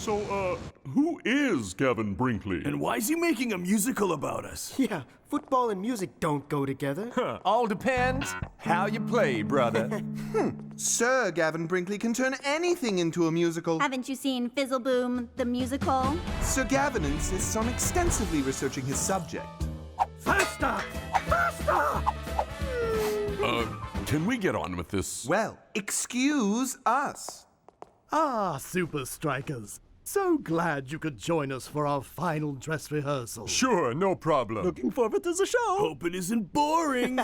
So, who is Gavin Brinkley? And why is he making a musical about us? Yeah, football and music don't go together. All depends how you play, brother. Sir Gavin Brinkley can turn anything into a musical. Haven't you seen Fizzleboom, the musical? Sir Gavin insists on extensively researching his subject. Faster! Faster! Can we get on with this? Well, excuse us. Ah, Supa Strikas. So glad you could join us for our final dress rehearsal. Sure, no problem. Looking forward to the show. Hope it isn't boring.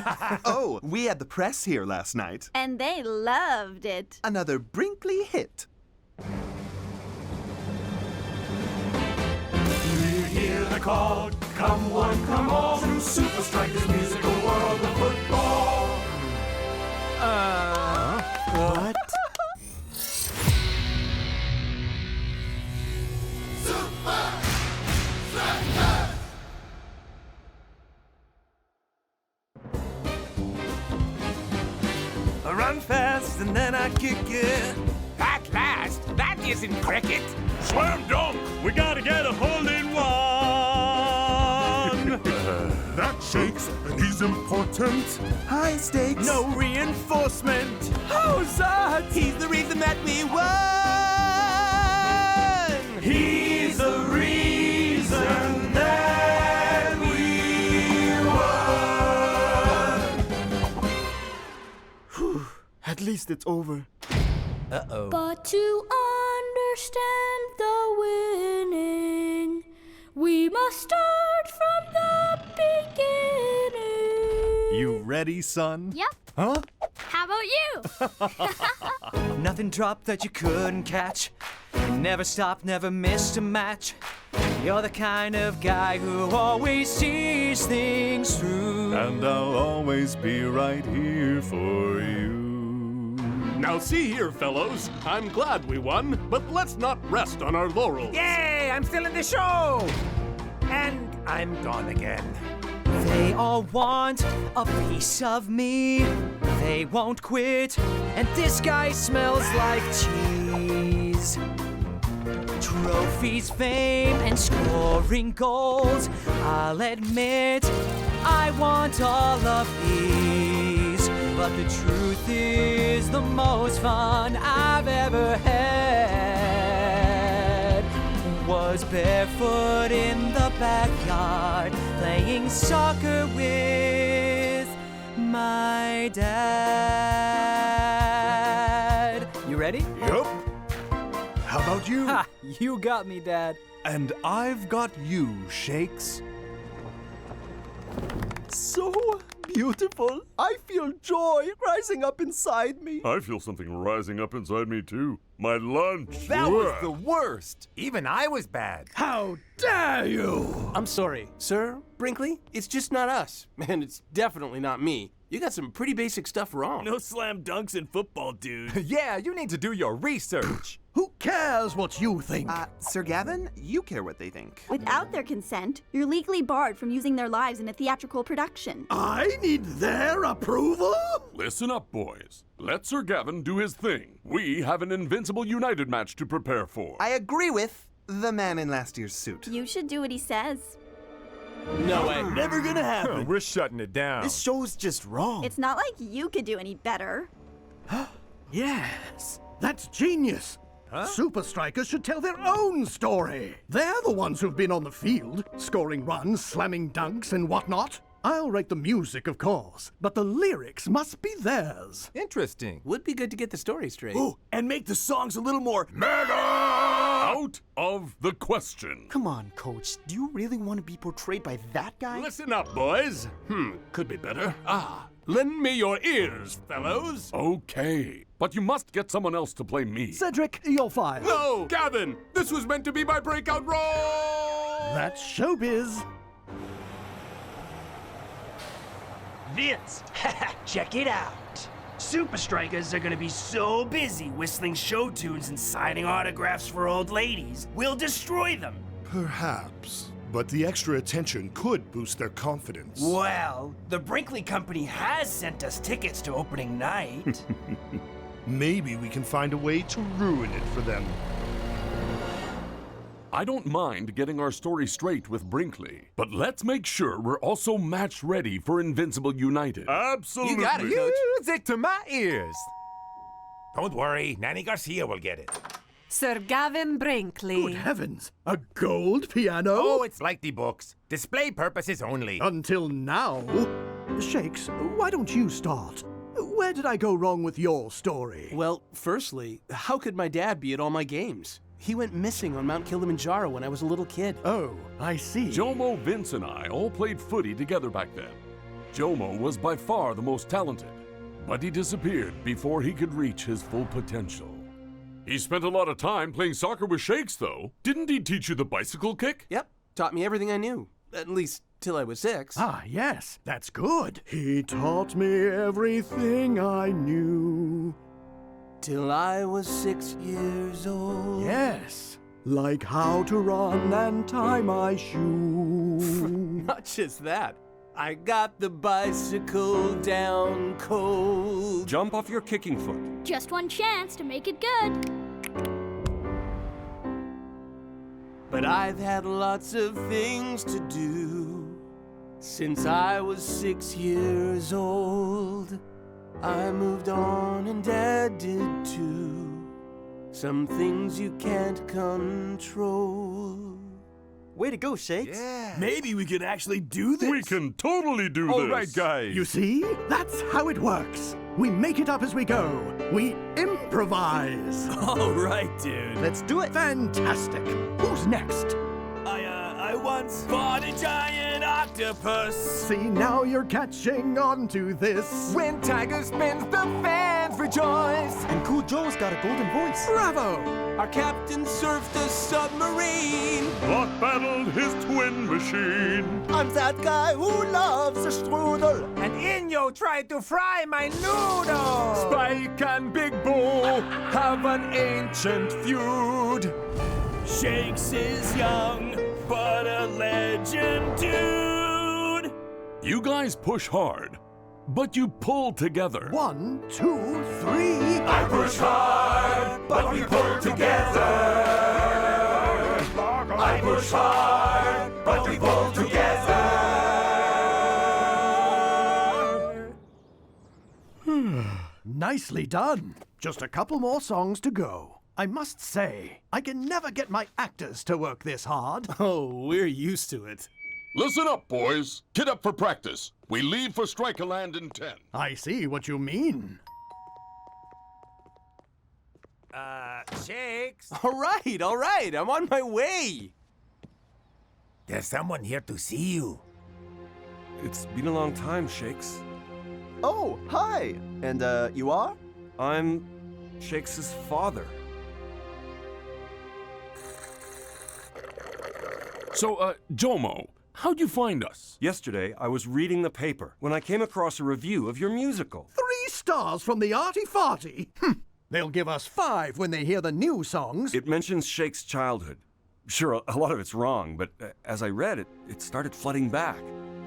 Oh, we had the press here last night. And they loved it. Another Brinkley hit. You hear the call, come one, come all, to Supa Strikas musical world of football. What? I run fast and then I kick it. At last, that isn't cricket. Slam dunk! We gotta get a hole in one! That shakes, and he's important. High stakes. No reinforcement. How's that? He's the reason that we won. He's the reason that we won. At least it's over. Uh-oh. But to understand the winning, we must start from the beginning. You ready, son? Yep. Huh? How about you? Nothing dropped that you couldn't catch. You never stopped, never missed a match. You're the kind of guy who always sees things through. And I'll always be right here for you. Now see here, fellows. I'm glad we won, but let's not rest on our laurels. Yay, I'm still in the show. And I'm gone again. They all want a piece of me. They won't quit, and this guy smells like cheese. Trophies, fame, and scoring goals. I'll admit, I want all of these. But the truth is, the most fun I've ever had was barefoot in the backyard, playing soccer with my dad. You ready? Yup. How about you? Ha! You got me, Dad. And I've got you, Shakes. So beautiful. I feel joy rising up inside me. I feel something rising up inside me, too. My lunch. That was the worst. Even I was bad. How dare you! I'm sorry, Sir Brinkley. It's just not us. And it's definitely not me. You got some pretty basic stuff wrong. No slam dunks in football, dude. Yeah, you need to do your research. Who cares what you think? Sir Gavin, you care what they think. Without their consent, you're legally barred from using their lives in a theatrical production. I need their approval? Listen up, boys. Let Sir Gavin do his thing. We have an Invincible United match to prepare for. I agree with the man in last year's suit. You should do what he says. No way. Never gonna happen. We're shutting it down. This show's just wrong. It's not like you could do any better. Yes, that's genius. Supa Strikas should tell their own story. They're the ones who've been on the field, scoring runs, slamming dunks, and whatnot. I'll write the music, of course, but the lyrics must be theirs. Interesting. Would be good to get the story straight. Ooh, and make the songs a little more Mega! Out of the question. Come on, Coach. Do you really want to be portrayed by that guy? Listen up, boys. Could be better. Lend me your ears, fellows. Okay, but you must get someone else to play me. Cedric, you're fired. No, Gavin, this was meant to be my breakout role. That's showbiz. Vince, check it out. Supa Strikas are gonna be so busy whistling show tunes and signing autographs for old ladies, we'll destroy them. Perhaps, but the extra attention could boost their confidence. Well, the Brinkley Company has sent us tickets to opening night. Maybe we can find a way to ruin it for them. I don't mind getting our story straight with Brinkley, but let's make sure we're also match ready for Invincible United. Absolutely. You got it, Coach. Music to my ears. Don't worry, Nanny Garcia will get it. Sir Gavin Brinkley. Good heavens, a gold piano? Oh, it's like the books. Display purposes only. Until now. Shakes, why don't you start? Where did I go wrong with your story? Well, firstly, how could my dad be at all my games? He went missing on Mount Kilimanjaro when I was a little kid. Oh, I see. Jomo, Vince, and I all played footy together back then. Jomo was by far the most talented, but he disappeared before he could reach his full potential. He spent a lot of time playing soccer with Shakes, though. Didn't he teach you the bicycle kick? Yep, taught me everything I knew. At least, till I was 6. Ah, yes, that's good. He taught me everything I knew. Till I was 6 years old. Yes, like how to run and tie my shoe. Not just that. I got the bicycle down cold. Jump off your kicking foot. Just one chance to make it good. But I've had lots of things to do since I was 6 years old. I moved on and Dad did too. Some things you can't control. Way to go, Shakes. Yeah. Maybe we could actually do this. We can totally do this. All right, guys. You see? That's how it works. We make it up as we go. We improvise. All right, dude. Let's do it. Fantastic. Who's next? I once fought a giant octopus. See, now you're catching on to this. When Tiger spins, the fans rejoice. And Cool Joe's got a golden voice. Bravo! Our captain surfed a submarine. Block battled his twin machine. I'm that guy who loves a strudel. And Inyo tried to fry my noodle. Spike and Big Bull have an ancient feud. Shakes is young, but a legend, dude. You guys push hard, but you pull together. 1, 2, 3. I push hard, but we pull together. I push hard, but we pull together. Nicely done. Just a couple more songs to go. I must say, I can never get my actors to work this hard. Oh, we're used to it. Listen up, boys. Get up for practice. We leave for Strika Land in 10. I see what you mean. Shakes. All right. I'm on my way. There's someone here to see you. It's been a long time, Shakes. Oh, hi. And, you are? I'm Shakes' father. So, Jomo, how'd you find us? Yesterday, I was reading the paper when I came across a review of your musical. 3 stars from the Arty Farty. They'll give us 5 when they hear the new songs. It mentions Shakes' childhood. Sure, a lot of it's wrong, but as I read it, it started flooding back.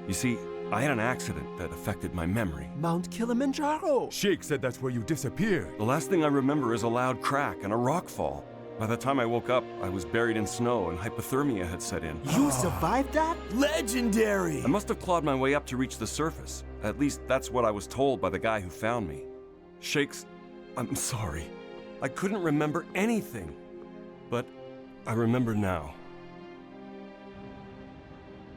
You see, I had an accident that affected my memory. Mount Kilimanjaro. Shakes said that's where you disappeared. The last thing I remember is a loud crack and a rock fall. By the time I woke up, I was buried in snow and hypothermia had set in. You survived that? Legendary. I must have clawed my way up to reach the surface. At least that's what I was told by the guy who found me. Shakes, I'm sorry. I couldn't remember anything. But I remember now.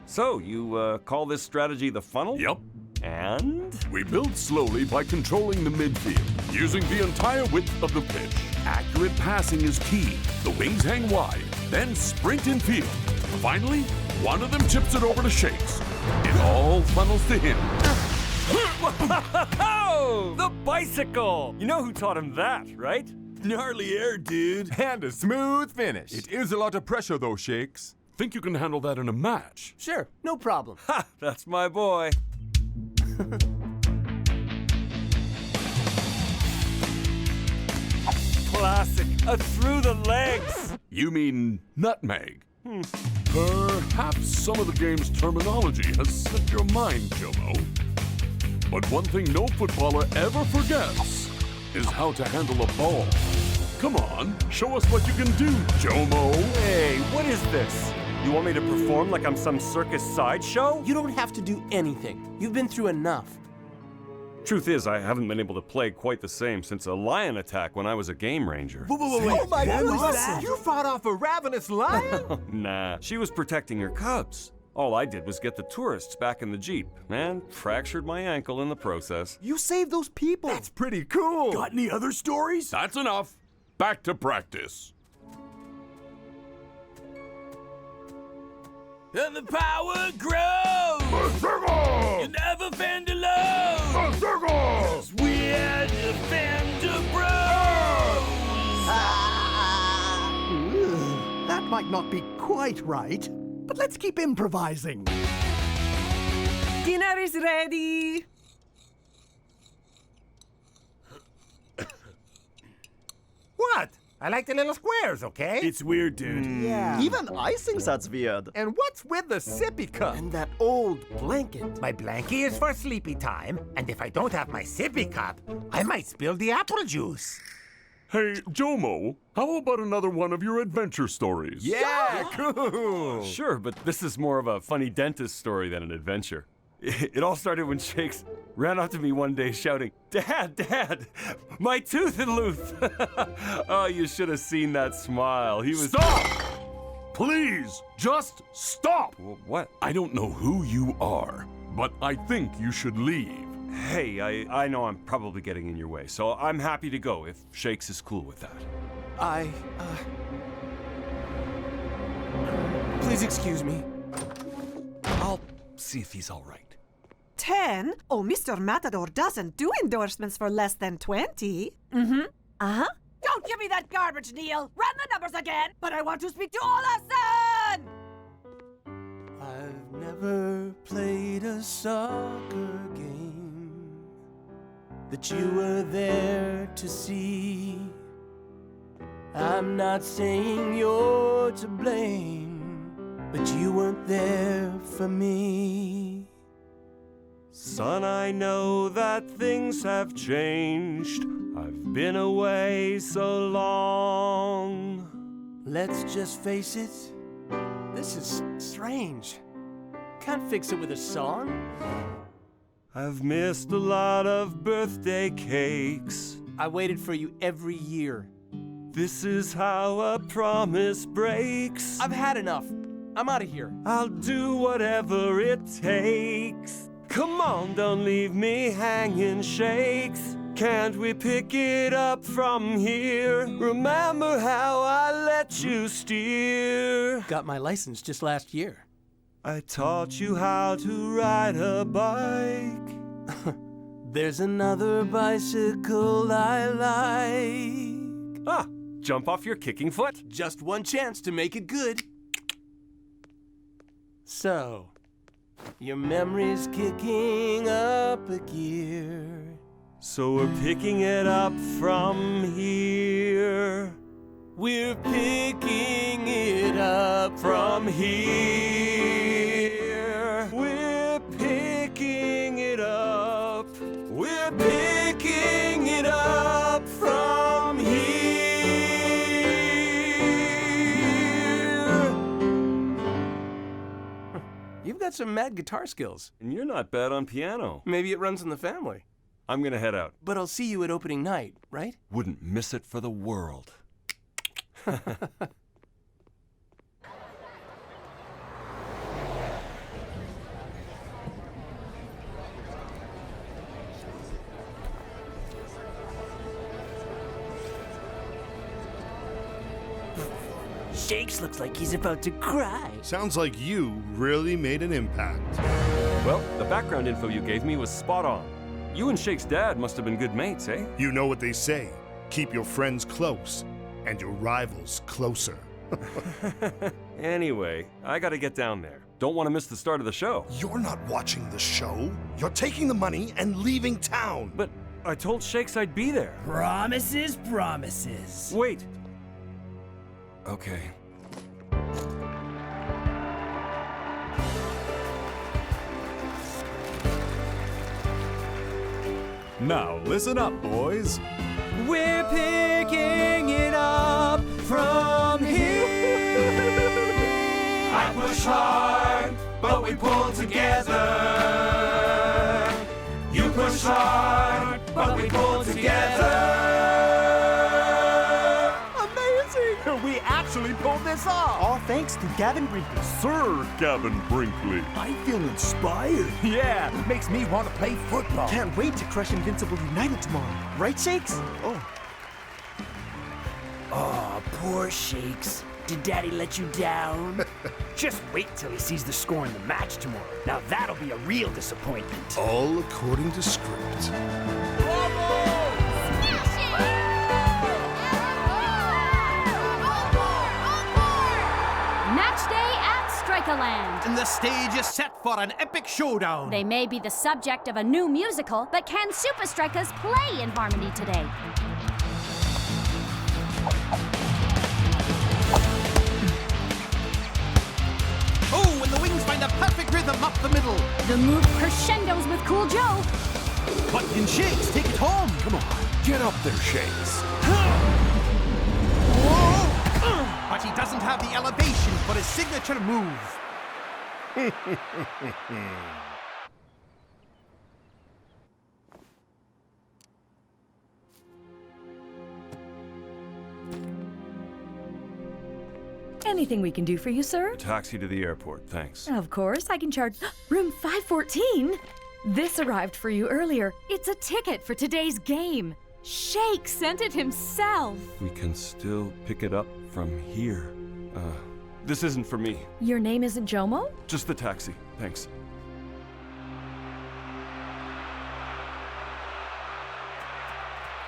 So, you call this strategy the funnel? Yep. And? We build slowly by controlling the midfield, using the entire width of the pitch. Accurate passing is key. The wings hang wide, then sprint in field. Finally, one of them chips it over to Shakes. It all funnels to him. Oh, the bicycle! You know who taught him that, right? Gnarly air, dude. And a smooth finish. It is a lot of pressure, though, Shakes. Think you can handle that in a match? Sure, no problem. Ha! That's my boy. Classic. A through the legs. You mean nutmeg? Perhaps some of the game's terminology has slipped your mind, Jomo. But one thing no footballer ever forgets is how to handle a ball. Come on, show us what you can do, Jomo. Hey, what is this? You want me to perform like I'm some circus sideshow? You don't have to do anything. You've been through enough. Truth is, I haven't been able to play quite the same since a lion attack when I was a game ranger. Wait. Oh my goodness! You fought off a ravenous lion? Nah, she was protecting her cubs. All I did was get the tourists back in the Jeep, and fractured my ankle in the process. You saved those people. That's pretty cool. Got any other stories? That's enough. Back to practice. And the power grows. You never fend alone. 'Cause we're Defender Bros. That might not be quite right, but let's keep improvising. Dinner is ready. What? I like the little squares, okay? It's weird, dude. Yeah. Even I think that's weird. And what's with the sippy cup? And that old blanket. My blankie is for sleepy time, and if I don't have my sippy cup, I might spill the apple juice. Hey, Jomo, how about another one of your adventure stories? Yeah, cool. Sure, but this is more of a funny dentist story than an adventure. It all started when Shakes ran up to me one day shouting, Dad, my tooth is loose. Oh, you should have seen that smile. He was— Stop! Please, just stop! What? I don't know who you are, but I think you should leave. Hey, I know I'm probably getting in your way, so I'm happy to go if Shakes is cool with that. Please excuse me. I'll see if he's all right. 10? Oh, Mr. Matador doesn't do endorsements for less than 20. Uh-huh. Don't give me that garbage, Neil. Run the numbers again. But I want to speak to Olason. I've never played a soccer game that you were there to see. I'm not saying you're to blame, but you weren't there for me. Son, I know that things have changed. I've been away so long. Let's just face it, this is strange. Can't fix it with a song. I've missed a lot of birthday cakes. I waited for you every year. This is how a promise breaks. I've had enough. I'm out of here. I'll do whatever it takes. Come on, don't leave me hanging, Shakes. Can't we pick it up from here? Remember how I let you steer? Got my license just last year. I taught you how to ride a bike. There's another bicycle I like. Ah, jump off your kicking foot? Just one chance to make it good. So, your memory's kicking up a gear. So we're picking it up from here. We're picking it up from here. We're picking it up. We're picking it up from here. You've got some mad guitar skills. And you're not bad on piano. Maybe it runs in the family. I'm gonna head out. But I'll see you at opening night, right? Wouldn't miss it for the world. Shakes looks like he's about to cry. Sounds like you really made an impact. Well, the background info you gave me was spot on. You and Shake's dad must have been good mates, eh? You know what they say. Keep your friends close and your rivals closer. Anyway, I gotta get down there. Don't want to miss the start of the show. You're not watching the show. You're taking the money and leaving town. But I told Shakes I'd be there. Promises, promises. Wait. Okay. Now listen up, boys. We're picking it from here. I push hard, but we pull together. You push hard, but we pull together. Amazing! We actually pulled this off! All thanks to Gavin Brinkley. Sir Gavin Brinkley. I feel inspired. Yeah, makes me want to play football. Can't wait to crush Invincible United tomorrow. Right, Shakes? Oh, poor Shakes. Did Daddy let you down? Just wait till he sees the score in the match tomorrow. Now that'll be a real disappointment. All according to script. Match day at Strikaland. And the stage is set for an epic showdown. They may be the subject of a new musical, but can Supa Strikas play in harmony today? Oh, and the wings find a perfect rhythm up the middle. The move crescendos with Cool Joe. But can Shakes take it home? Come on. Get up there, Shakes. But he doesn't have the elevation for his signature move. Anything we can do for you, sir? Taxi to the airport, thanks. Of course, I can charge room 514. This arrived for you earlier. It's a ticket for today's game. Shake sent it himself. We can still pick it up from here. This isn't for me. Your name isn't Jomo? Just the taxi, thanks.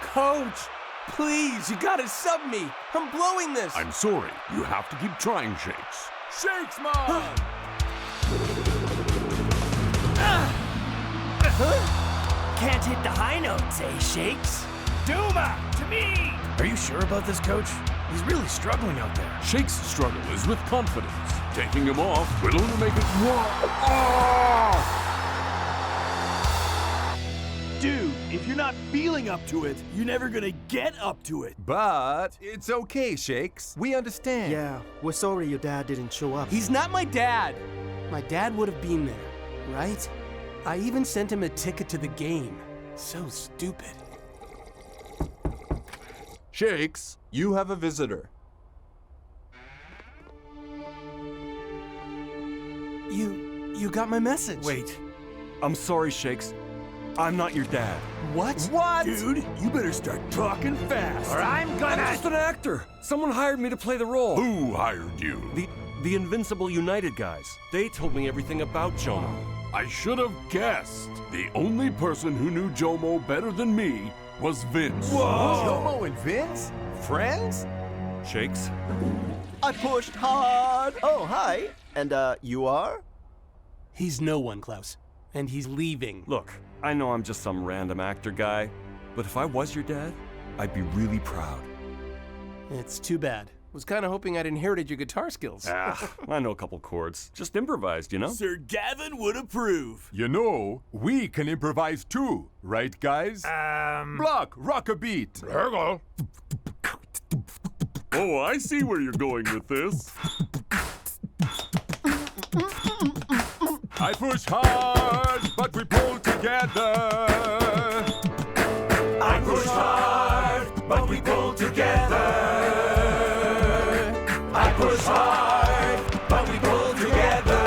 Coach, please, you gotta sub me. I'm blowing this. I'm sorry. You have to keep trying, Shakes. Shakes, Mom! Can't hit the high notes, eh, Shakes? Duma, to me! Are you sure about this, Coach? He's really struggling out there. Shakes' struggle is with confidence. Taking him off will only make it more. Oh! Dude, if you're not feeling up to it, you're never gonna get up to it. But it's okay, Shakes. We understand. Yeah, we're sorry your dad didn't show up. He's not my dad. My dad would have been there, right? I even sent him a ticket to the game. So stupid. Shakes, you have a visitor. You got my message. Wait. I'm sorry, Shakes. I'm not your dad. What? What? Dude, you better start talking fast. Or I'm gonna... I'm just an actor. Someone hired me to play the role. Who hired you? The Invincible United guys. They told me everything about Jomo. I should have guessed. The only person who knew Jomo better than me was Vince. Whoa! Jomo and Vince? Friends? Shakes? I pushed hard. Oh, hi. And, you are? He's no one, Klaus. And he's leaving. Look, I know I'm just some random actor guy, but if I was your dad, I'd be really proud. It's too bad. Was kind of hoping I'd inherited your guitar skills. I know a couple chords. Just improvised, you know? Sir Gavin would approve. You know, we can improvise too, right, guys? Block, rock a beat. Oh, I see where you're going with this. I push hard, but we pull together. I push hard, but we pull together. I push hard, but we pull together.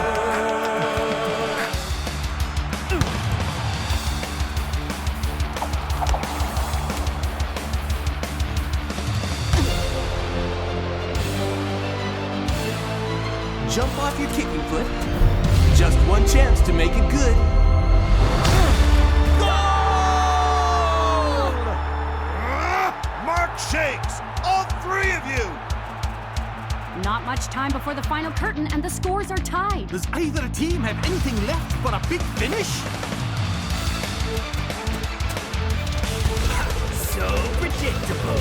Jump off your kicking foot. Just one chance to make it good. Goal! Mark Shakes, all three of you. Not much time before the final curtain, and the scores are tied. Does either team have anything left for a big finish? So predictable.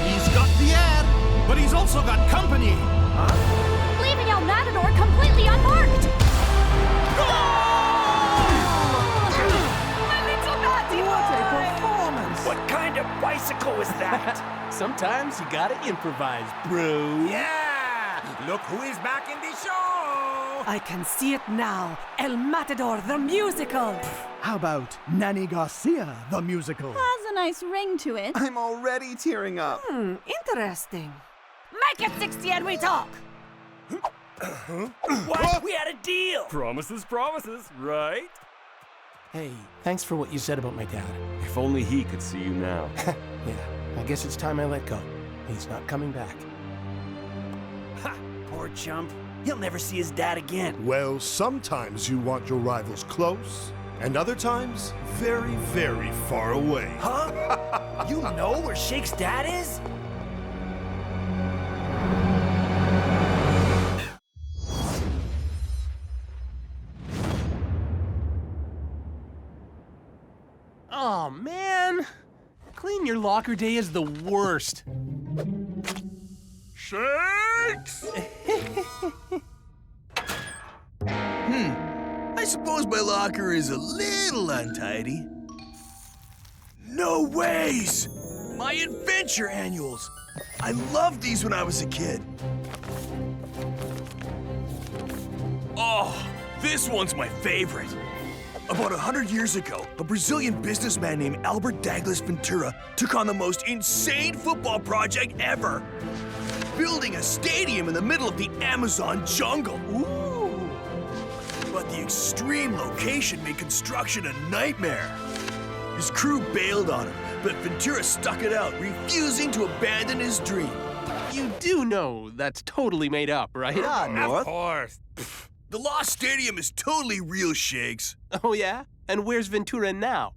He's got the air, but he's also got company. Leaving El Matador completely unmarked. My little naughty What kind of bicycle musical was that? Sometimes you gotta improvise, bro. Yeah! Look who is back in the show! I can see it now. El Matador, the musical. How about Nanny Garcia, the musical? Has a nice ring to it. I'm already tearing up. Interesting. Make it 60 and we talk. What? We had a deal! Promises, right? Hey, thanks for what you said about my dad. If only he could see you now. Yeah, I guess it's time I let go. He's not coming back. Ha! Poor chump. He'll never see his dad again. Well, sometimes you want your rivals close, and other times, very, very far away. Huh? You know where Shake's dad is? Oh, man. Clean your locker day is the worst. Shakes! I suppose my locker is a little untidy. No ways! My adventure annuals! I loved these when I was a kid. Oh, this one's my favorite. About 100 years ago, a Brazilian businessman named Albert Douglas Ventura took on the most insane football project ever. Building a stadium in the middle of the Amazon jungle. Ooh. But the extreme location made construction a nightmare. His crew bailed on him, but Ventura stuck it out, refusing to abandon his dream. You do know that's totally made up, right? Yeah, North. Of course. The Lost Stadium is totally real, Shakes. Oh, yeah? And where's Ventura now?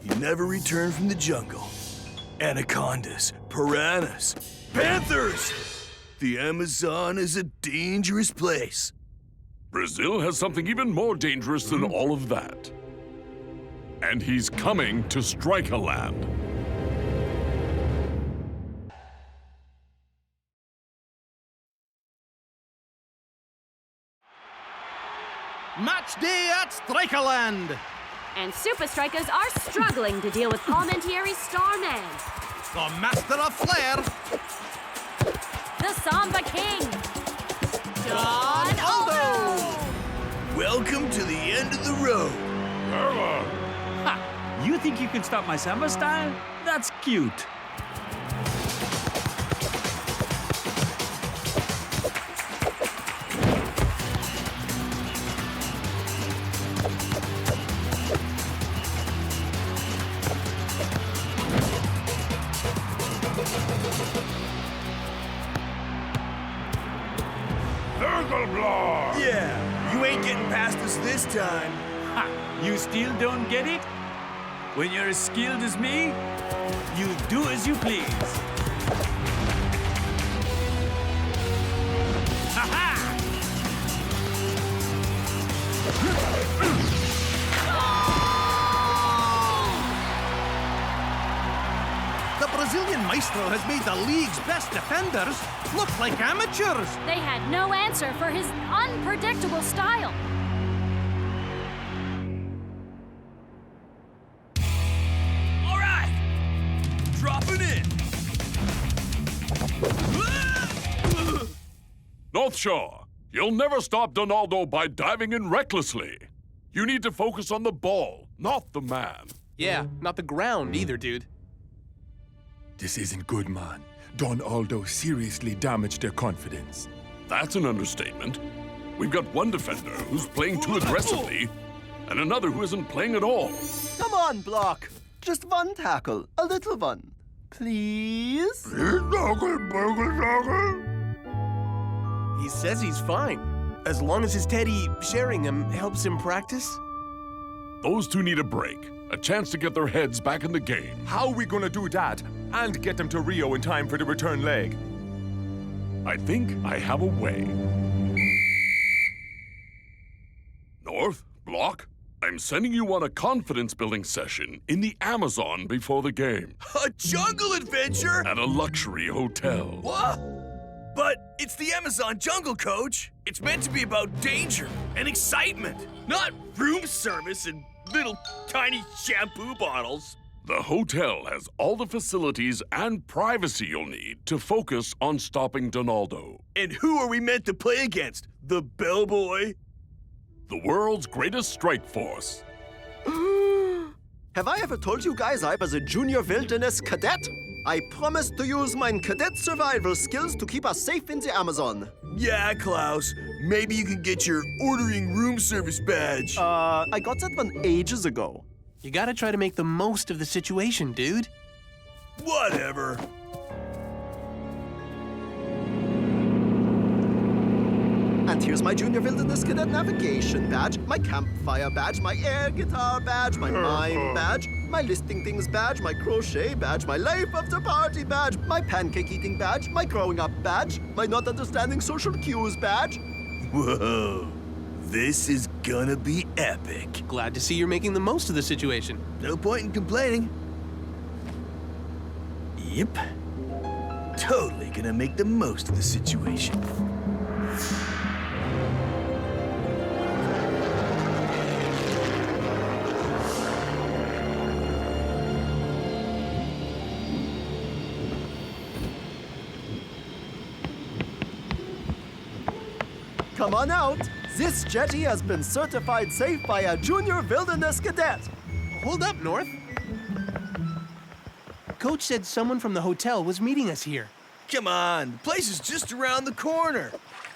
He never returned from the jungle. Anacondas, piranhas, panthers! The Amazon is a dangerous place. Brazil has something even more dangerous than all of that. And he's coming to Strika Land. Match day at Strika Land. And Supa Strikas are struggling to deal with Palmentieri's star man. The master of flair. The Samba King. John Aldo. Welcome to the end of the road. Ha! You think you can stop my samba style? That's cute. Yeah, you ain't getting past us this time. Ha! You still don't get it? When you're as skilled as me, you do as you please. Ha-ha! The Brazilian maestro has made the league's best defenders look like amateurs. They had no answer for his unpredictable style. All right, dropping in. North Shore, you'll never stop Donaldo by diving in recklessly. You need to focus on the ball, not the man. Yeah, not the ground either, dude. This isn't good, man. Don Aldo seriously damaged their confidence. That's an understatement. We've got one defender who's playing too aggressively, and another who isn't playing at all. Come on, Block. Just one tackle, a little one. Please? He says he's fine. As long as his Teddy sharing him helps him practice. Those two need a break. A chance to get their heads back in the game. How are we gonna do that and get them to Rio in time for the return leg? I think I have a way. North, Block, I'm sending you on a confidence-building session in the Amazon before the game. A jungle adventure? At a luxury hotel. What? But it's the Amazon jungle, Coach. It's meant to be about danger and excitement, not room service and little tiny shampoo bottles. The hotel has all the facilities and privacy you'll need to focus on stopping Donaldo. And who are we meant to play against? The bellboy? The world's greatest strike force. Have I ever told you guys I was a junior wilderness cadet? I promised to use my cadet survival skills to keep us safe in the Amazon. Yeah, Klaus. Maybe you can get your ordering room service badge. I got that one ages ago. You gotta try to make the most of the situation, dude. Whatever. And here's my Junior Wilderness Cadet Navigation badge, my campfire badge, my air guitar badge, my mime badge, my listing things badge, my crochet badge, my life after party badge, my pancake eating badge, my growing up badge, my not understanding social cues badge. Whoa. This is gonna be epic. Glad to see you're making the most of the situation. No point in complaining. Yep. Totally gonna make the most of the situation. Come on out. This jetty has been certified safe by a Junior Wilderness Cadet. Hold up, North. Coach said someone from the hotel was meeting us here. Come on, the place is just around the corner.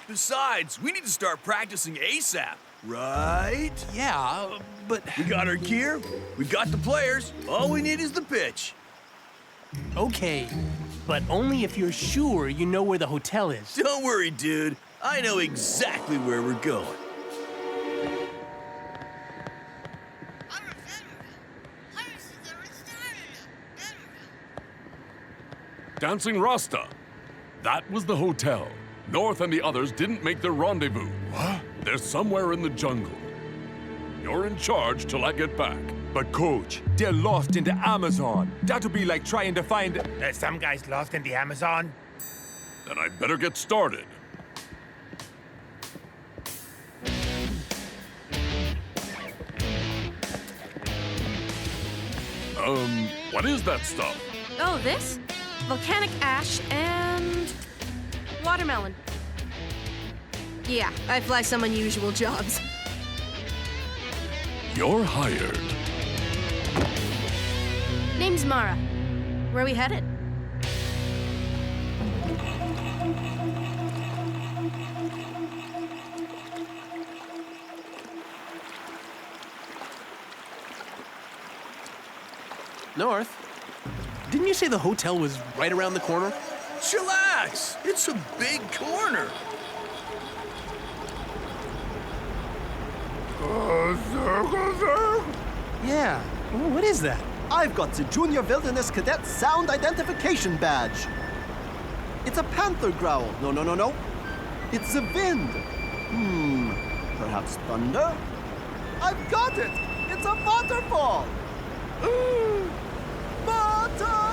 Besides, we need to start practicing ASAP, right? Yeah, but... We got our gear, we got the players, all we need is the pitch. Okay, but only if you're sure you know where the hotel is. Don't worry, dude. I know exactly where we're going. Dancing Rasta. That was the hotel. North and the others didn't make their rendezvous. What? They're somewhere in the jungle. You're in charge till I get back. But coach, they're lost in the Amazon. That'll be like trying to find... Some guys lost in the Amazon? Then I'd better get started. What is that stuff? Oh, this? Volcanic ash and... watermelon. Yeah, I fly some unusual jobs. You're hired. Name's Mara. Where are we headed? North, didn't you say the hotel was right around the corner? Chillax! It's a big corner. Yeah, well, what is that? I've got the Junior Wilderness Cadet Sound Identification Badge. It's a panther growl. No. It's the wind. Perhaps thunder? I've got it! It's a waterfall! Waterfall!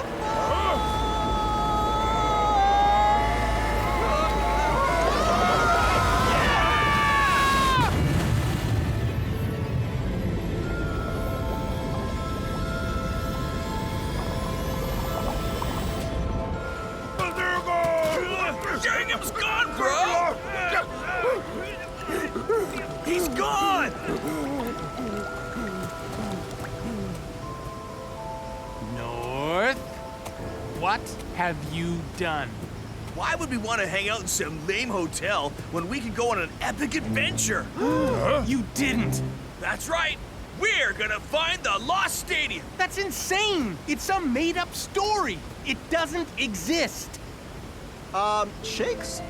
Jingham's gone, bro! He's gone! North, what have you done? Why would we want to hang out in some lame hotel when we could go on an epic adventure? You didn't! That's right! We're gonna find the lost stadium! That's insane! It's some made-up story! It doesn't exist! Shakes?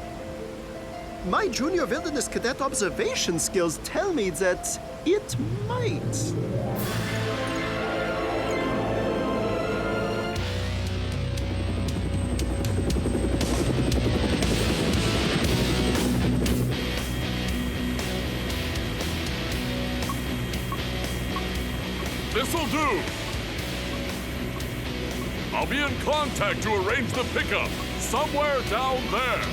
My Junior Wilderness Cadet observation skills tell me that it might. This'll do! I'll be in contact to arrange the pickup. Somewhere down there.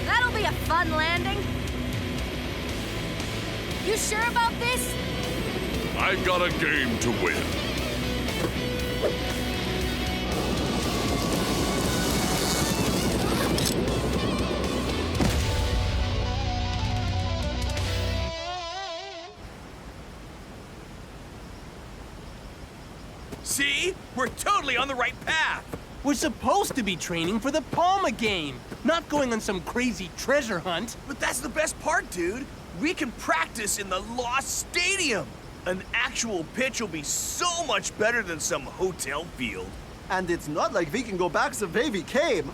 That'll be a fun landing. You sure about this? I got a game to win. See? We're totally on the right path. We're supposed to be training for the Palma game, not going on some crazy treasure hunt. But that's the best part, dude. We can practice in the Lost Stadium. An actual pitch will be so much better than some hotel field. And it's not like we can go back the way we came.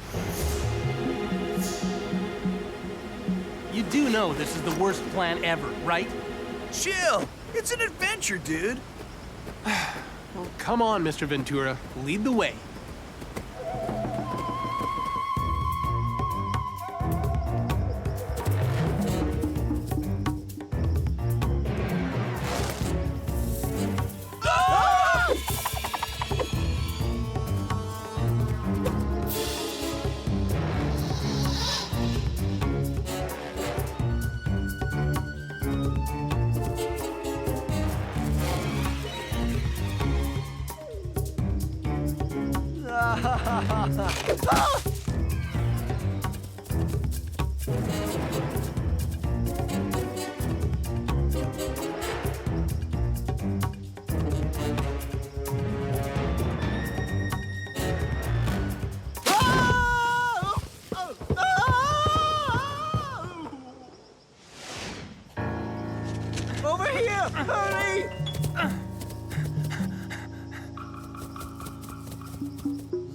You do know this is the worst plan ever, right? Chill. It's an adventure, dude. Well, come on, Mr. Ventura. Lead the way. Over here! Hurry!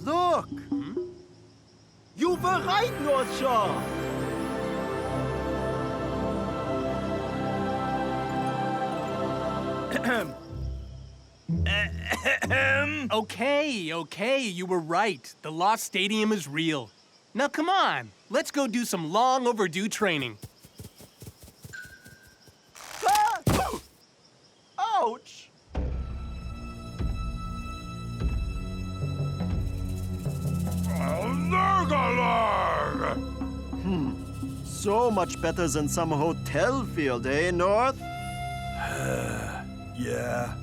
Look! You were right, North Shore! Okay, you were right. The Lost Stadium is real. Now come on, let's go do some long overdue training. Ah! Ouch! So much better than some hotel field, eh, North? Yeah.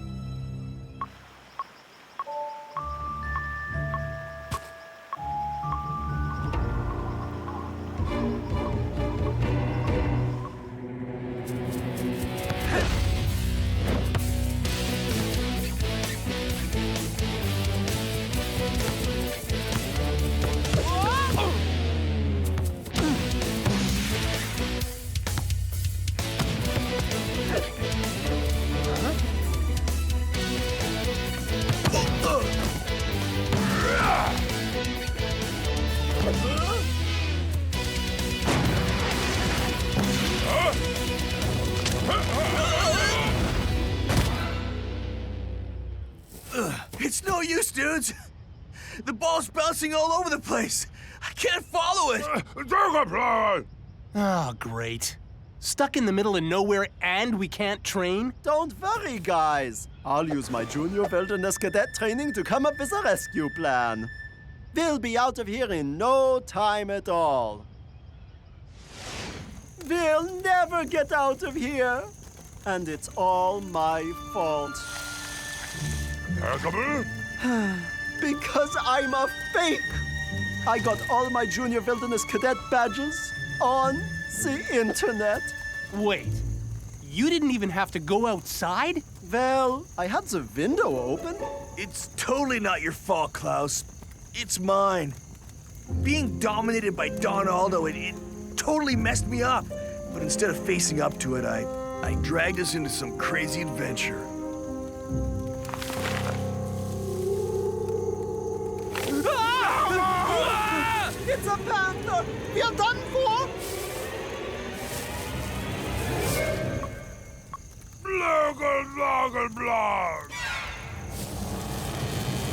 It's no use, dudes. The ball's bouncing all over the place. I can't follow it. Oh, great. Stuck in the middle of nowhere and we can't train? Don't worry, guys. I'll use my junior wilderness cadet training to come up with a rescue plan. We'll be out of here in no time at all. We'll never get out of here. And it's all my fault. Because I'm a fake. I got all my junior wilderness cadet badges on the internet. Wait, you didn't even have to go outside? Well, I had the window open. It's totally not your fault, Klaus. It's mine. Being dominated by Don Aldo, it totally messed me up. But instead of facing up to it, I dragged us into some crazy adventure. It's a panda! We're done for!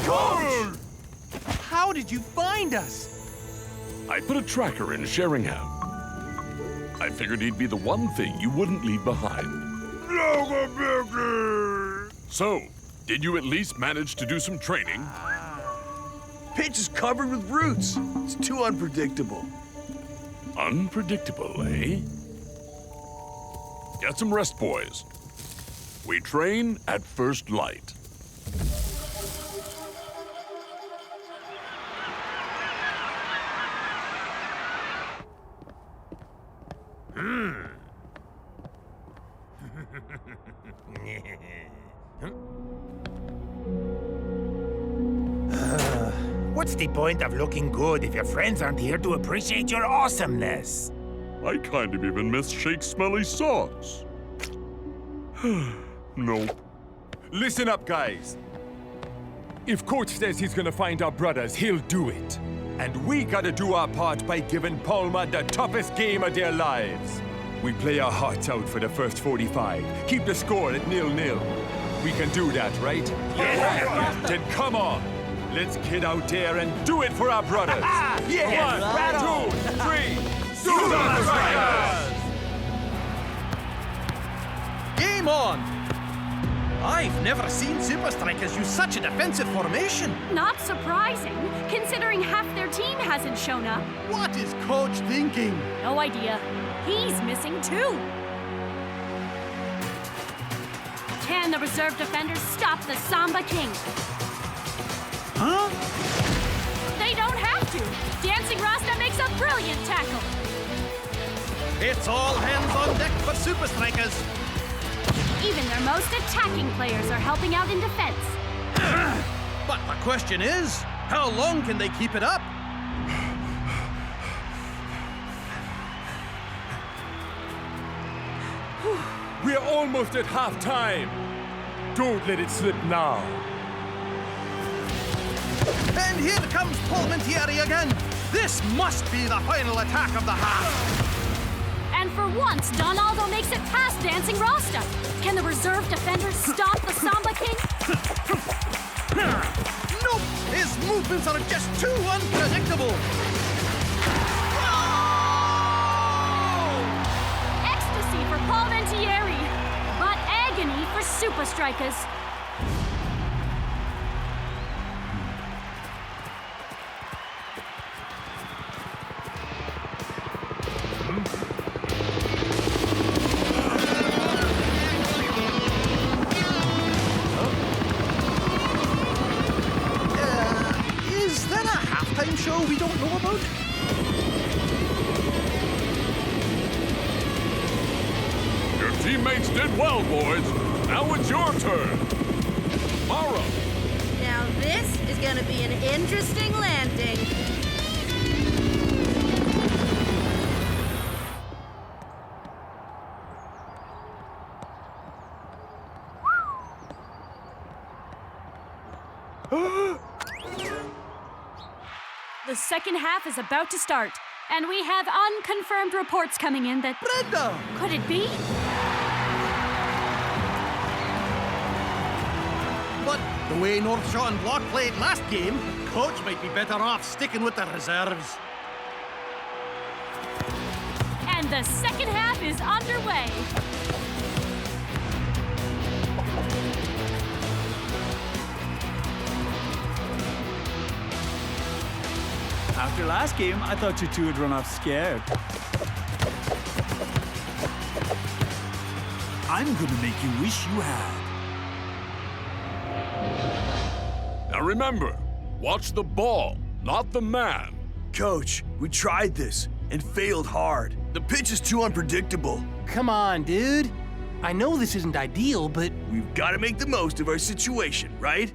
Coach! How did you find us? I put a tracker in Sheringham. I figured he'd be the one thing you wouldn't leave behind. So, did you at least manage to do some training? Pitch is covered with roots. It's too unpredictable. Unpredictable, eh? Get some rest, boys. We train at first light. What's the point of looking good if your friends aren't here to appreciate your awesomeness? I kind of even miss Shake's smelly socks. Nope. Listen up, guys. If Coach says he's gonna find our brothers, he'll do it. And we gotta do our part by giving Palma the toughest game of their lives. We play our hearts out for the first 45. Keep the score at 0-0. We can do that, right? Yeah. Then come on. Let's get out there and do it for our brothers. Yeah. 1, 2, 3. Supa Strikas! Game on! I've never seen Supa Strikas use such a defensive formation. Not surprising, considering half their team hasn't shown up. What is Coach thinking? No idea. He's missing too. Can the reserve defenders stop the Samba King? Huh? They don't have to. Dancing Rasta makes a brilliant tackle. It's all hands on deck for Supa Strikas. Even their most attacking players are helping out in defense. But the question is, how long can they keep it up? We're almost at halftime. Don't let it slip now. And here comes Palmentieri again. This must be the final attack of the half. And for once, Donaldo makes it past Dancing Rasta. Can the reserve defenders stop the Samba King? Nope! His movements are just too unpredictable. Ecstasy for Palmentieri, but agony for Supa Strikas. Is that a halftime show we don't know about? Your teammates did well, boys. Now it's your turn. Mara. Now this is gonna be an interesting landing. The second half is about to start, and we have unconfirmed reports coming in that... Brenda! Could it be? But the way North Shaw and Block played last game, Coach might be better off sticking with the reserves. And the second half is underway. After last game, I thought you two would run off scared. I'm gonna make you wish you had. Now remember, watch the ball, not the man. Coach, we tried this and failed hard. The pitch is too unpredictable. Come on, dude. I know this isn't ideal, but... We've got to make the most of our situation, right?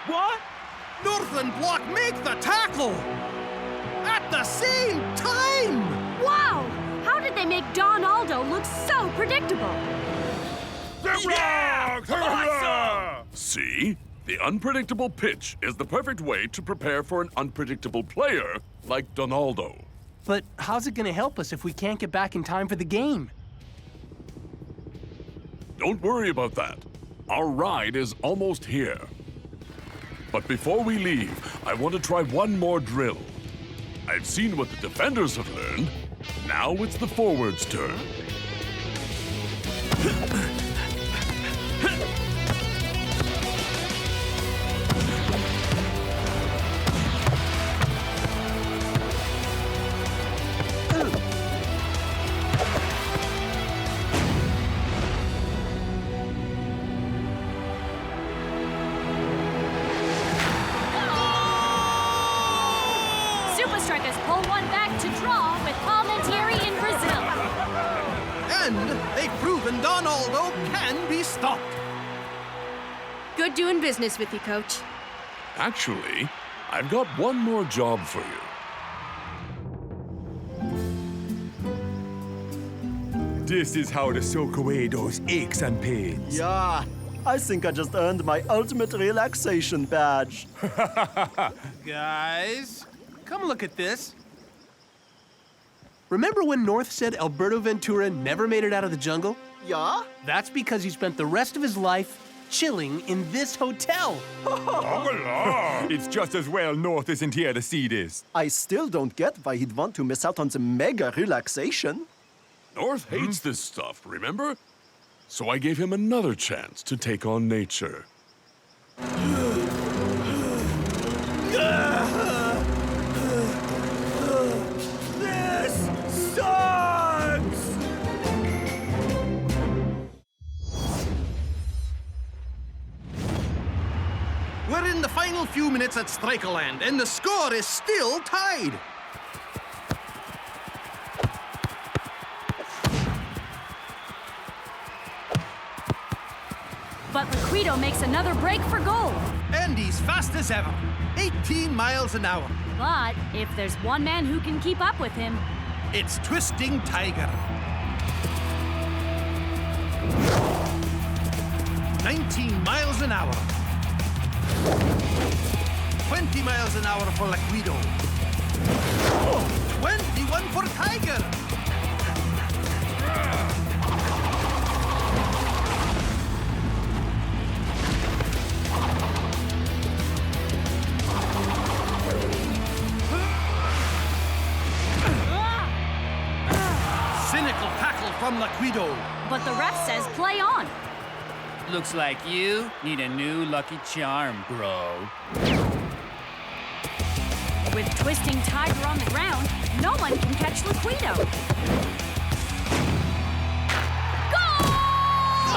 What? North and Block make the tackle! At the same time! Wow! How did they make Donaldo look so predictable? Yeah! Awesome! See? The unpredictable pitch is the perfect way to prepare for an unpredictable player like Donaldo. But how's it gonna help us if we can't get back in time for the game? Don't worry about that. Our ride is almost here. But before we leave, I want to try one more drill. I've seen what the defenders have learned. Now it's the forwards' turn. pull one back to draw with Palmentieri in Brazil. And they've proven Donaldo can be stopped. Good doing business with you, Coach. Actually, I've got one more job for you. This is how to soak away those aches and pains. Yeah, I think I just earned my ultimate relaxation badge. Guys, come look at this. Remember when North said Alberto Ventura never made it out of the jungle? Yeah? That's because he spent the rest of his life chilling in this hotel. It's just as well North isn't here to see this. I still don't get why he'd want to miss out on the mega relaxation. North hates this stuff, remember? So I gave him another chance to take on nature. This sucks! We're in the final few minutes at Strika Land, and the score is still tied. But Liquido makes another break for goal. And he's fast as ever, 18 miles an hour. But if there's one man who can keep up with him, it's Twisting Tiger. 19 miles an hour. 20 miles an hour for Liquido. 21 for Tiger. Cynical tackle from Liquido. but the ref says play on. Looks like you need a new Lucky Charm, bro. With Twisting Tiger on the ground, no one can catch Liquido.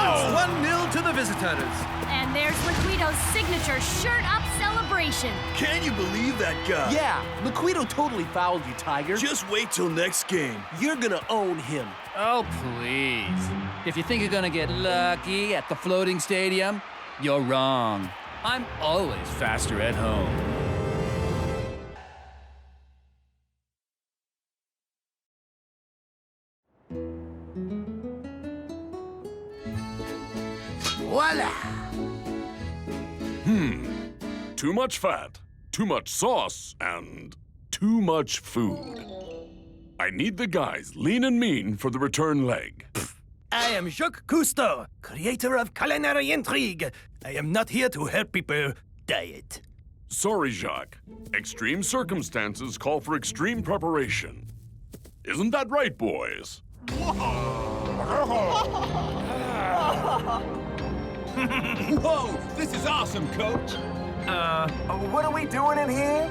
It's 1-0 to the visitors. And there's Liquido's signature shirt-up celebration. Can you believe that guy? Yeah, Liquido totally fouled you, Tiger. Just wait till next game. You're gonna own him. Oh, please. If you think you're gonna get lucky at the floating stadium, you're wrong. I'm always faster at home. Voila! Too much fat, too much sauce, and too much food. I need the guys lean and mean for the return leg. I am Jacques Cousteau, creator of culinary intrigue. I am not here to help people diet. Sorry, Jacques. Extreme circumstances call for extreme preparation. Isn't that right, boys? Whoa, this is awesome, Coach. What are we doing in here?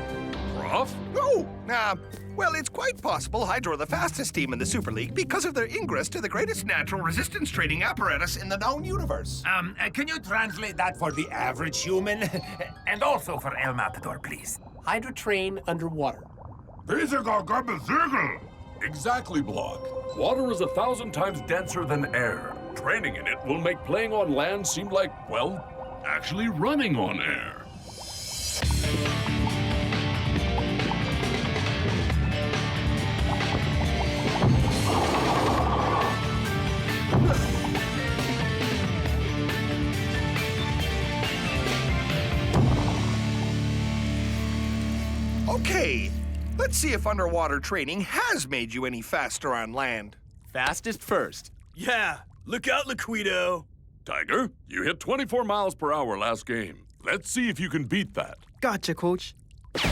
Prof? Oh, well, it's quite possible Hydro are the fastest team in the Super League because of their ingress to the greatest natural resistance training apparatus in the known universe. Can you translate that for the average human? And also for El Matador, please. Hydro train underwater. Exactly, Block. Water is 1,000 times denser than air. Training in it will make playing on land seem like, well, actually running on air. Okay, let's see if underwater training has made you any faster on land. Fastest first. Yeah, look out, Liquido. Tiger, you hit 24 miles per hour last game. Let's see if you can beat that. Gotcha, Coach. 20.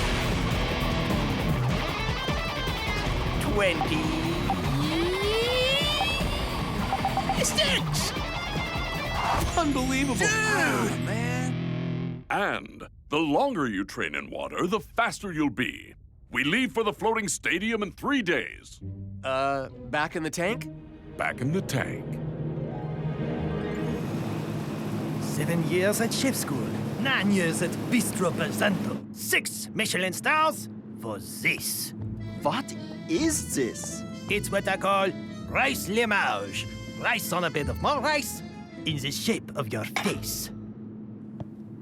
Sticks! Unbelievable. Dude, man. And the longer you train in water, the faster you'll be. We leave for the floating stadium in 3 days. Back in the tank? Back in the tank. 7 years at chef school, 9 years at Bistro Balzanto, 6 Michelin stars for this. What is this? It's what I call rice limage. Rice on a bed of more rice in the shape of your face.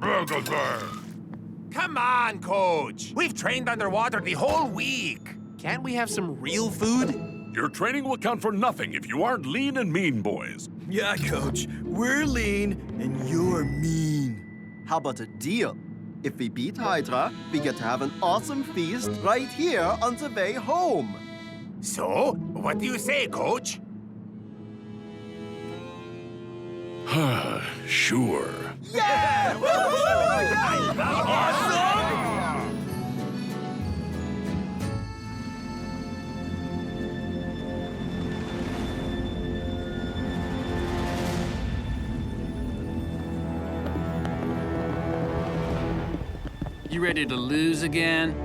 Come on, Coach. We've trained underwater the whole week. Can't we have some real food? Your training will count for nothing if you aren't lean and mean, boys. Yeah, Coach. We're lean and you're mean. How about a deal? If we beat Hydra, we get to have an awesome feast right here on the way home. So, what do you say, Coach? Sure. Yeah! Awesome! You ready to lose again?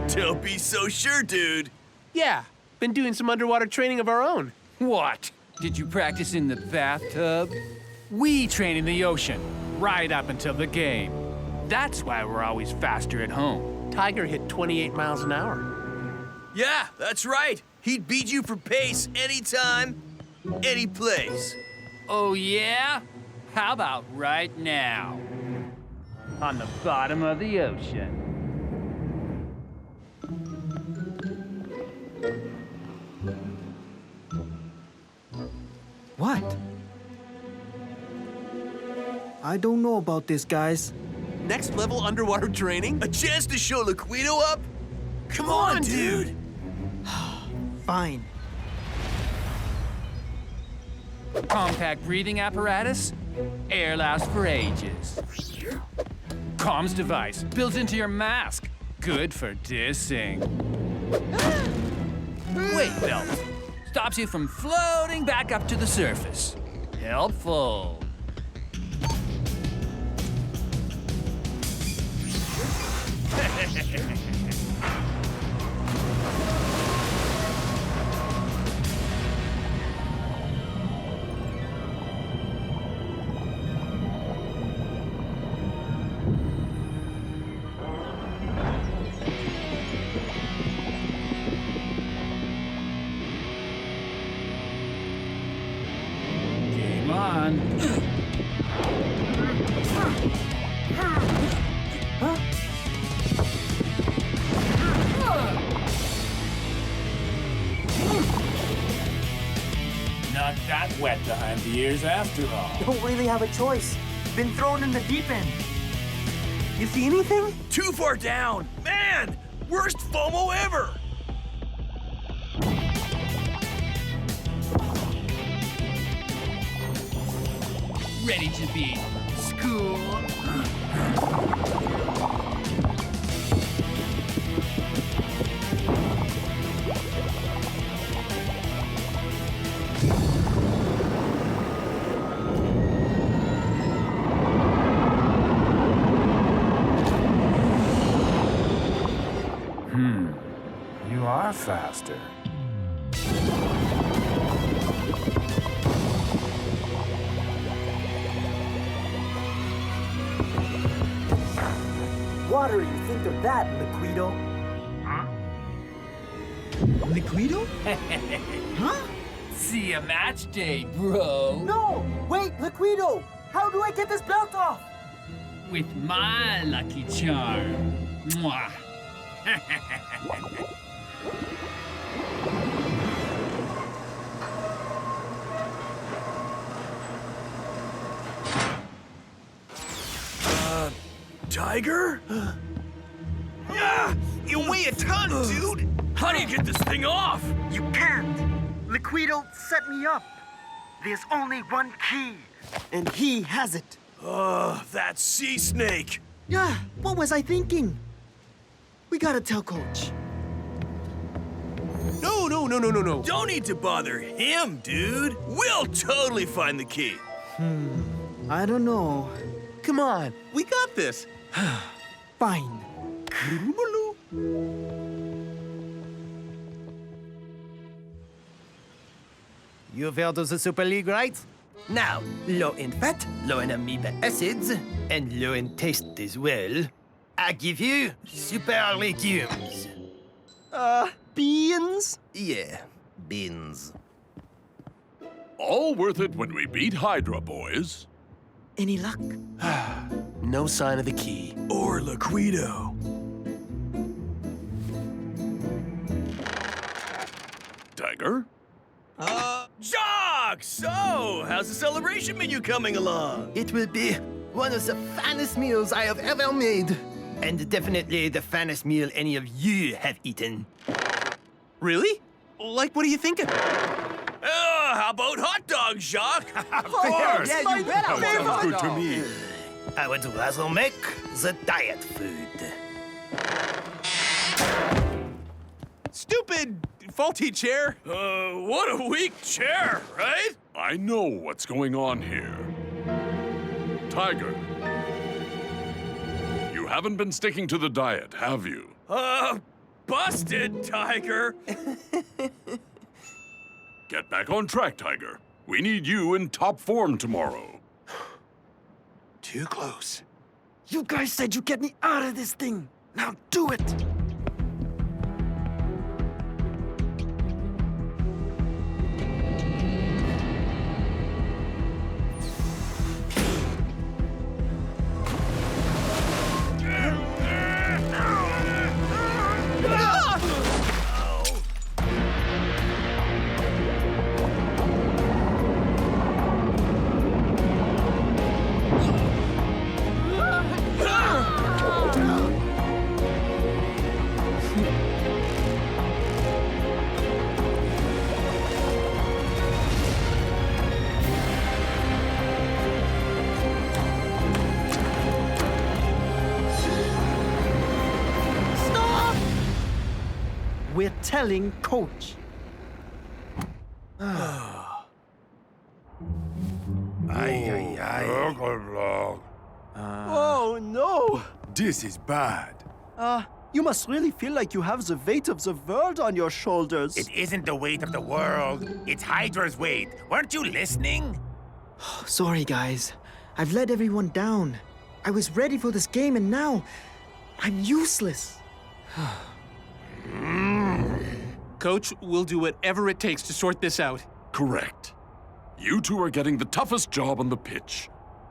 Don't be so sure, dude. Yeah, been doing some underwater training of our own. What? Did you practice in the bathtub? We train in the ocean, right up until the game. That's why we're always faster at home. Tiger hit 28 miles an hour. Yeah, that's right. He'd beat you for pace anytime, any place. Oh, yeah? How about right now? On the bottom of the ocean. What? I don't know about this, guys. Next level underwater training? A chance to show Liquido up? Come on, dude. Fine. Compact breathing apparatus? Air lasts for ages. Comms device built into your mask. Good for dissing. Weight belt. Stops you from floating back up to the surface. Helpful. Game on. Not that wet behind the ears after all. Don't really have a choice. Been thrown in the deep end. You see anything? Too far down. Man, worst FOMO ever. Ready to be school? You are faster. What do you think of that, Liquido? Huh? Liquido? Huh? See a match day, bro. No! Wait, Liquido! How do I get this belt off? With my lucky charm. Mwah. Tiger? Yeah! You weigh a ton, dude! How do you get this thing off? You can't! Liquido set me up. There's only one key, and he has it. That sea snake! Yeah, what was I thinking? We gotta tell Coach. No. Don't need to bother him, dude. We'll totally find the key. I don't know. Come on, we got this. Fine. You've heard of the Super League, right? Now, low in fat, low in amoeba acids, and low in taste as well. I give you super legumes. Beans? Yeah, beans. All worth it when we beat Hydra, boys. Any luck? No sign of the key. Or Liquido. Tiger? Jock! So, how's the celebration menu coming along? It will be one of the finest meals I have ever made. And definitely the finest meal any of you have eaten. Really? Like, what are you thinking? How about hot dogs, Jacques? Of course! Yeah, you bet. Sounds good to me. I would rather make the diet food. Stupid, faulty chair. What a weak chair, right? I know what's going on here. Tiger, you haven't been sticking to the diet, have you? Busted, Tiger. Get back on track, Tiger. We need you in top form tomorrow. Too close. You guys said you'd get me out of this thing. Now do it. We're telling Coach. Oh, no! This is bad. You must really feel like you have the weight of the world on your shoulders. It isn't the weight of the world. It's Hydra's weight. Weren't you listening? Sorry, guys. I've let everyone down. I was ready for this game, and now I'm useless. Coach, we'll do whatever it takes to sort this out. Correct. You two are getting the toughest job on the pitch.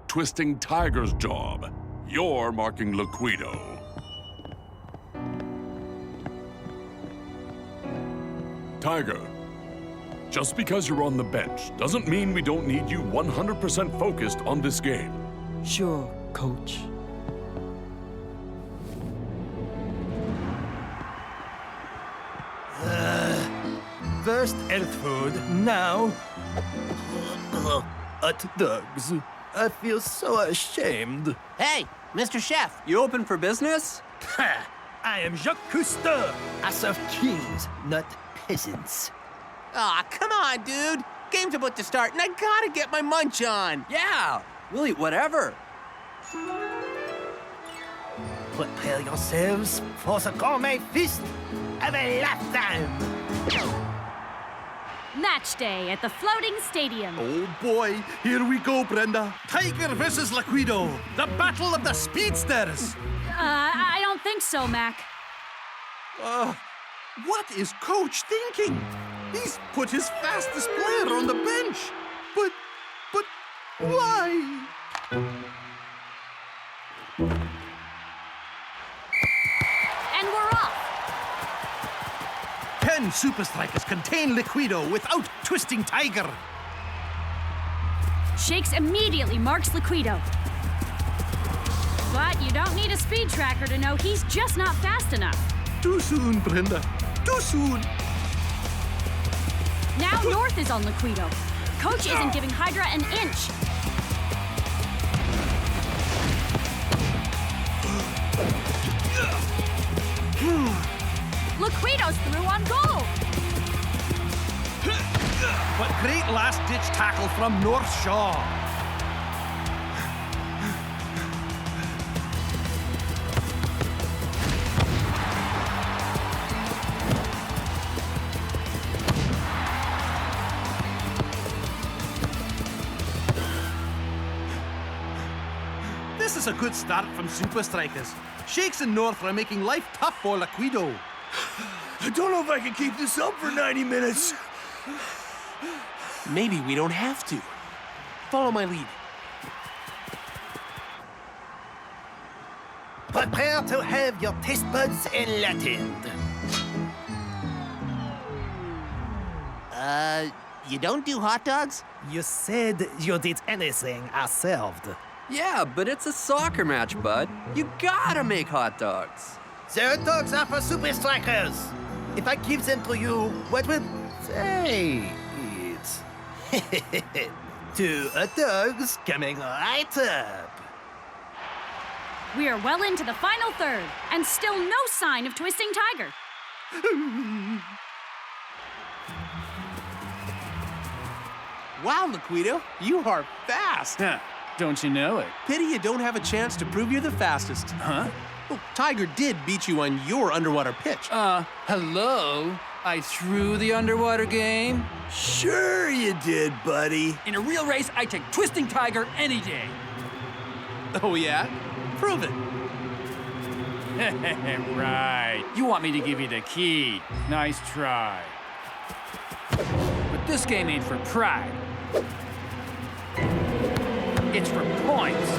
Twisting Tiger's job. You're marking Liquido. Tiger, just because you're on the bench doesn't mean we don't need you 100% focused on this game. Sure, Coach. First health food, now hot dogs. I feel so ashamed. Hey, Mr. Chef, you open for business? I am Jacques Cousteau. I serve kings, not peasants. Aw, come on, dude. Game's about to start, and I gotta get my munch on. Yeah, we'll eat whatever. Prepare yourselves for the gourmet feast of a lifetime. Match day at the floating stadium. Oh boy, here we go, Brenda. Tiger versus Liquido, the battle of the speedsters. I don't think so, Mac. What is Coach thinking? He's put his fastest player on the bench. But why? And we're off. 10 Supa Strikas contain Liquido without twisting Tiger. Shakes immediately marks Liquido. But you don't need a speed tracker to know he's just not fast enough. Too soon, Brenda. Too soon. Now North is on Liquido. Coach isn't giving Hydra an inch. Liquido's through on goal. But great last-ditch tackle from North Shaw. This is a good start from Supa Strikas. Shakes and North are making life tough for Liquido. I don't know if I can keep this up for 90 minutes. Maybe we don't have to. Follow my lead. Prepare to have your taste buds enlightened. You don't do hot dogs? You said you'd eat anything I served. Yeah, but it's a soccer match, bud. You gotta make hot dogs. The hot dogs are for Supa Strikas. If I give them to you, what would they eat? 2 hot dogs coming right up. We are well into the final third, and still no sign of Twisting Tiger. Wow, Liquido, you are fast. Don't you know it? Pity you don't have a chance to prove you're the fastest. Huh? Well, Tiger did beat you on your underwater pitch. Hello? I threw the underwater game? Sure you did, buddy. In a real race, I take Twisting Tiger any day. Oh, yeah? Prove it. Right. You want me to give you the key. Nice try. But this game ain't for pride. It's for points.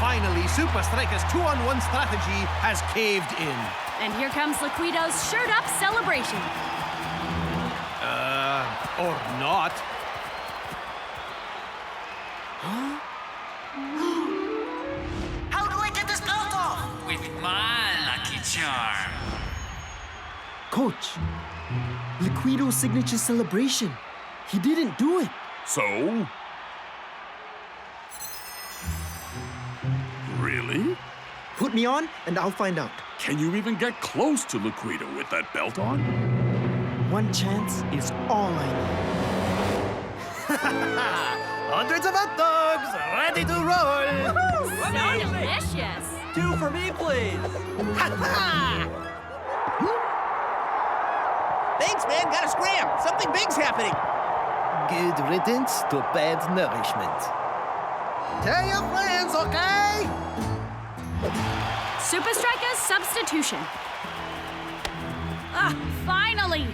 Finally, Supa Strikas' 2-on-1 strategy has caved in. And here comes Liquido's shirt-up celebration. Or not. Huh? How do I get this belt off? With my lucky charm. Coach, Liquido's signature celebration. He didn't do it. So? Really? Put me on, and I'll find out. Can you even get close to Liquido with that belt on? One chance is all I need. Hundreds of hot dogs ready to roll. So delicious. 2 for me, please. Thanks, man. Gotta scram. Something big's happening. Good riddance to bad nourishment. Tell your friends, okay? Supa Strikas substitution. Finally!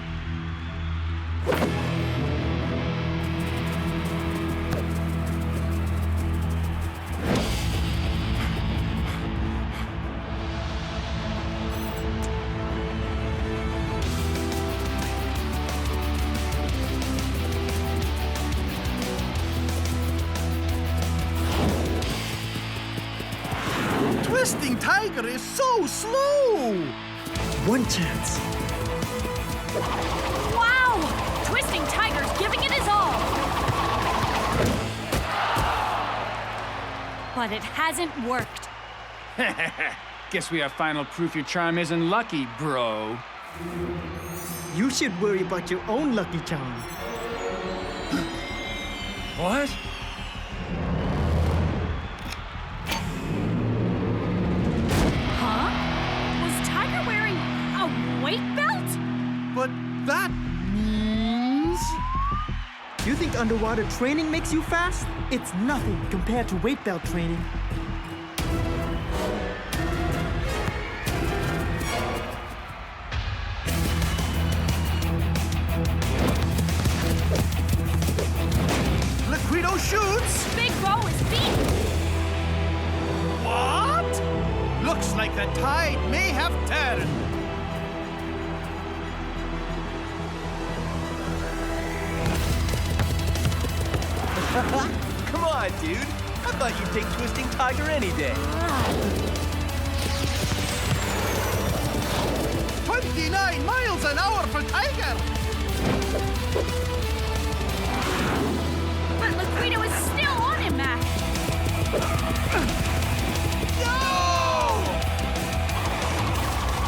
Twisting Tiger is so slow! One chance. Wow! Twisting Tiger's giving it his all! But it hasn't worked. Guess we have final proof your charm isn't lucky, bro. You should worry about your own lucky charm. What? Huh? Was Tiger wearing a weight belt? But that means... You think underwater training makes you fast? It's nothing compared to weight belt training. Liquido shoots! Big Bro is beaten! What? Looks like the tide may have turned. Come on, dude. I thought you'd take Twisting Tiger any day. 29 miles an hour for Tiger! But Liquido is still on him, Mac. No!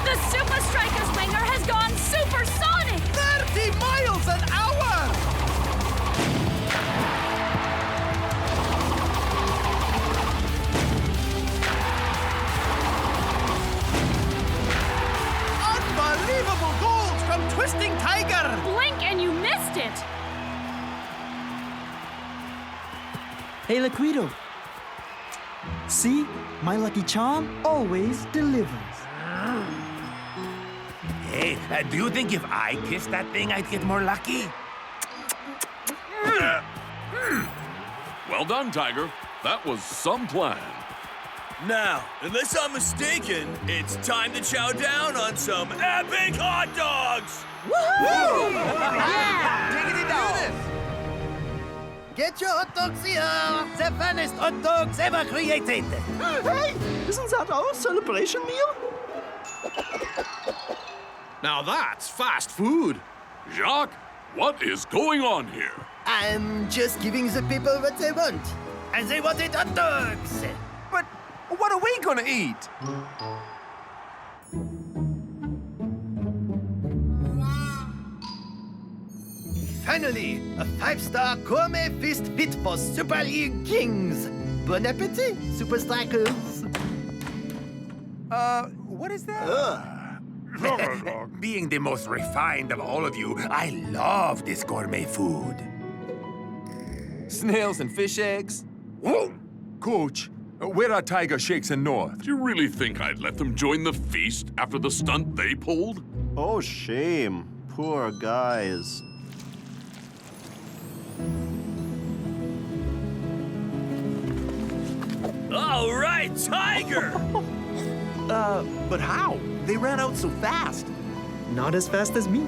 The Supa Strikas winger has gone supersonic! 30 miles an hour! Unbelievable goals from twisting tiger! Blink and you missed it! Hey, Liquido. See? My lucky charm always delivers. Hey, do you think if I kissed that thing, I'd get more lucky? Well done, Tiger. That was some plan. Now, unless I'm mistaken, it's time to chow down on some epic hot dogs! Woohoo! Diggity dog! Get your hot dogs here! The finest hot dogs ever created! Hey, isn't that our celebration meal? Now that's fast food. Jacques, what is going on here? I'm just giving the people what they want. And they wanted hot dogs! But what are we gonna eat? Finally, a 5-star gourmet feast fit for Super League kings. Bon appetit, Supa Strikas. What is that? Being the most refined of all of you, I love this gourmet food. Snails and fish eggs? Whoa! Coach, where are Tiger, Shakes, and North? Do you really think I'd let them join the feast after the stunt they pulled? Oh, shame. Poor guys. All right, Tiger! But how? They ran out so fast. Not as fast as me.